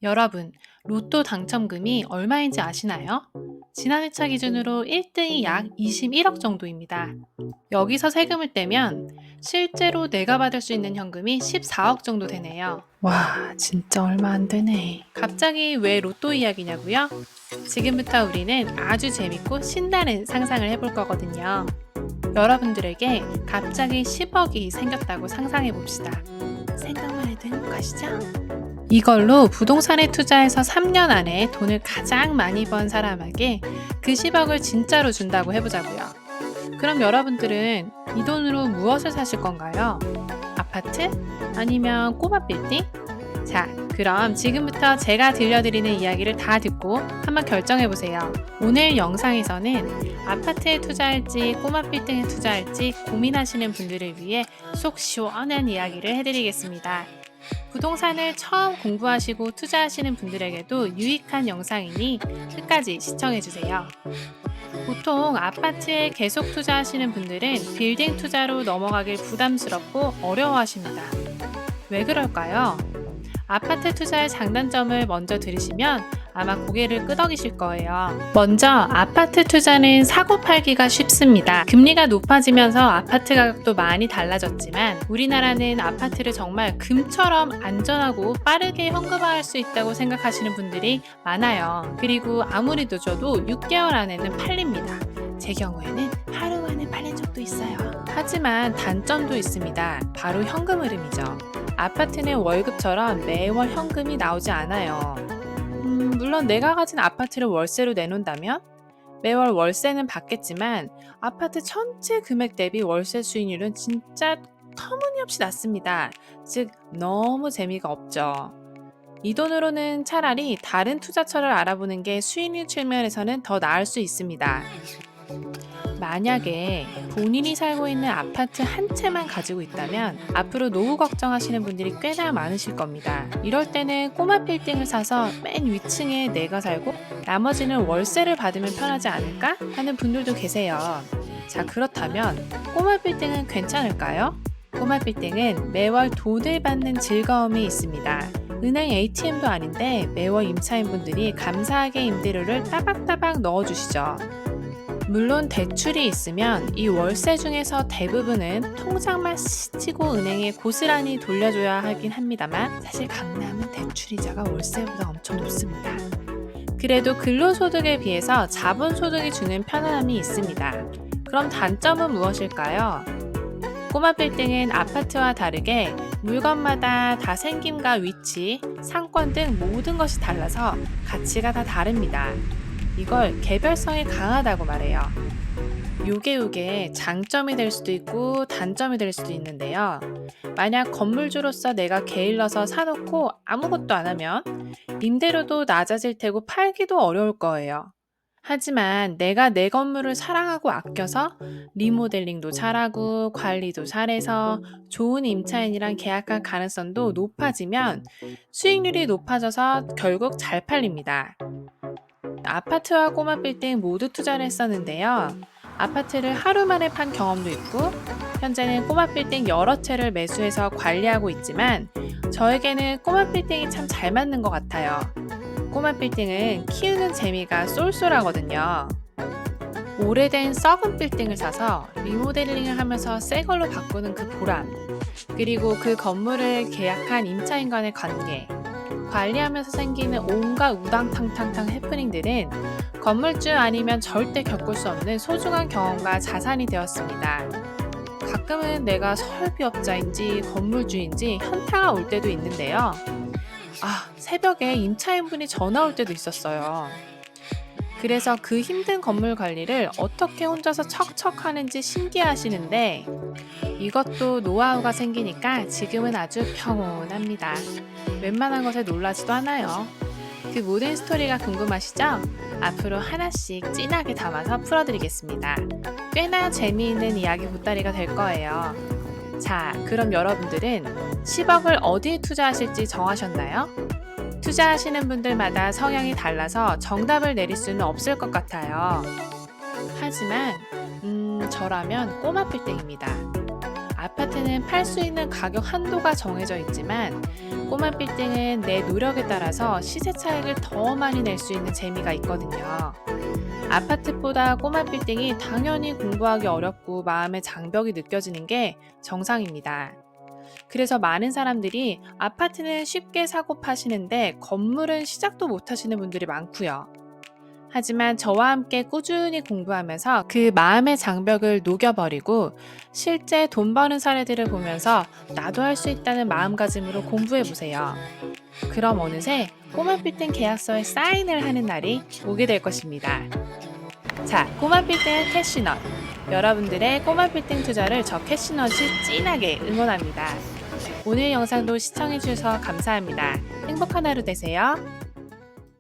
여러분, 로또 당첨금이 얼마인지 아시나요? 지난 회차 기준으로 1등이 약 21억 정도입니다. 여기서 세금을 떼면 실제로 내가 받을 수 있는 현금이 14억 정도 되네요. 와, 진짜 얼마 안 되네. 갑자기 왜 로또 이야기냐고요? 지금부터 우리는 아주 재밌고 신나는 상상을 해볼 거거든요. 여러분들에게 갑자기 10억이 생겼다고 상상해 봅시다. 생각만 해도 행복하시죠? 이걸로 부동산에 투자해서 3년 안에 돈을 가장 많이 번 사람에게 그 10억을 진짜로 준다고 해보자고요. 그럼 여러분들은 이 돈으로 무엇을 사실 건가요? 아파트? 아니면 꼬마 빌딩? 자, 그럼 지금부터 제가 들려드리는 이야기를 다 듣고 한번 결정해보세요. 오늘 영상에서는 아파트에 투자할지 꼬마 빌딩에 투자할지 고민하시는 분들을 위해 속 시원한 이야기를 해드리겠습니다. 부동산을 처음 공부하시고 투자하시는 분들에게도 유익한 영상이니 끝까지 시청해주세요. 보통 아파트에 계속 투자하시는 분들은 빌딩 투자로 넘어가길 부담스럽고 어려워하십니다. 왜 그럴까요? 아파트 투자의 장단점을 먼저 들으시면 아마 고개를 끄덕이실 거예요. 먼저 아파트 투자는 사고 팔기가 쉽습니다. 금리가 높아지면서 아파트 가격도 많이 달라졌지만 우리나라는 아파트를 정말 금처럼 안전하고 빠르게 현금화할 수 있다고 생각하시는 분들이 많아요. 그리고 아무리 늦어도 6개월 안에는 팔립니다. 제 경우에는 하루 만에 팔린 적도 있어요. 하지만 단점도 있습니다. 바로 현금 흐름이죠. 아파트는 월급처럼 매월 현금이 나오지 않아요. 물론 내가 가진 아파트를 월세로 내놓는다면 매월 월세는 받겠지만 아파트 전체 금액 대비 월세 수익률은 진짜 터무니없이 낮습니다. 즉 너무 재미가 없죠. 이 돈으로는 차라리 다른 투자처를 알아보는 게 수익률 측면에서는 더 나을 수 있습니다. 만약에 본인이 살고 있는 아파트 한 채만 가지고 있다면 앞으로 노후 걱정하시는 분들이 꽤나 많으실 겁니다. 이럴 때는 꼬마 빌딩을 사서 맨 위층에 내가 살고 나머지는 월세를 받으면 편하지 않을까 하는 분들도 계세요. 자, 그렇다면 꼬마 빌딩은 괜찮을까요? 꼬마 빌딩은 매월 돈을 받는 즐거움이 있습니다. 은행 ATM도 아닌데 매월 임차인분들이 감사하게 임대료를 따박따박 넣어주시죠. 물론 대출이 있으면 이 월세 중에서 대부분은 통장만 스치고 은행에 고스란히 돌려줘야 하긴 합니다만 사실 강남은 대출이자가 월세보다 엄청 높습니다. 그래도 근로소득에 비해서 자본소득이 주는 편안함이 있습니다. 그럼 단점은 무엇일까요? 꼬마 빌딩은 아파트와 다르게 물건마다 다 생김과 위치, 상권 등 모든 것이 달라서 가치가 다 다릅니다. 이걸 개별성이 강하다고 말해요. 요게 장점이 될 수도 있고 단점이 될 수도 있는데요. 만약 건물주로서 내가 게을러서 사놓고 아무것도 안 하면 임대료도 낮아질 테고 팔기도 어려울 거예요. 하지만 내가 내 건물을 사랑하고 아껴서 리모델링도 잘하고 관리도 잘해서 좋은 임차인이랑 계약할 가능성도 높아지면 수익률이 높아져서 결국 잘 팔립니다. 아파트와 꼬마 빌딩 모두 투자를 했었는데요. 아파트를 하루 만에 판 경험도 있고 현재는 꼬마 빌딩 여러 채를 매수해서 관리하고 있지만 저에게는 꼬마 빌딩이 참 잘 맞는 것 같아요. 꼬마 빌딩은 키우는 재미가 쏠쏠하거든요. 오래된 썩은 빌딩을 사서 리모델링을 하면서 새 걸로 바꾸는 그 보람, 그리고 그 건물을 계약한 임차인과의 관계, 관리하면서 생기는 온갖 우당탕탕탕 해프닝들은 건물주 아니면 절대 겪을 수 없는 소중한 경험과 자산이 되었습니다. 가끔은 내가 설비업자인지 건물주인지 현타가 올 때도 있는데요. 새벽에 임차인분이 전화 올 때도 있었어요. 그래서 그 힘든 건물 관리를 어떻게 혼자서 척척 하는지 신기해하시는데 이것도 노하우가 생기니까 지금은 아주 평온합니다. 웬만한 것에 놀라지도 않아요. 그 모든 스토리가 궁금하시죠? 앞으로 하나씩 진하게 담아서 풀어드리겠습니다. 꽤나 재미있는 이야기 보따리가 될 거예요. 자, 그럼 여러분들은 10억을 어디에 투자하실지 정하셨나요? 투자하시는 분들마다 성향이 달라서 정답을 내릴 수는 없을 것 같아요. 하지만 저라면 꼬마 빌딩입니다. 아파트는 팔 수 있는 가격 한도가 정해져 있지만 꼬마 빌딩은 내 노력에 따라서 시세 차익을 더 많이 낼 수 있는 재미가 있거든요. 아파트보다 꼬마 빌딩이 당연히 공부하기 어렵고 마음의 장벽이 느껴지는 게 정상입니다. 그래서 많은 사람들이 아파트는 쉽게 사고 파시는데 건물은 시작도 못 하시는 분들이 많고요. 하지만 저와 함께 꾸준히 공부하면서 그 마음의 장벽을 녹여버리고 실제 돈 버는 사례들을 보면서 나도 할 수 있다는 마음가짐으로 공부해보세요. 그럼 어느새 꼬마 빌딩 계약서에 사인을 하는 날이 오게 될 것입니다. 자, 꼬마 빌딩 캐시넛. 여러분들의 꼬마 빌딩 투자를 저 캐시넛이 찐하게 응원합니다. 오늘 영상도 시청해주셔서 감사합니다. 행복한 하루 되세요.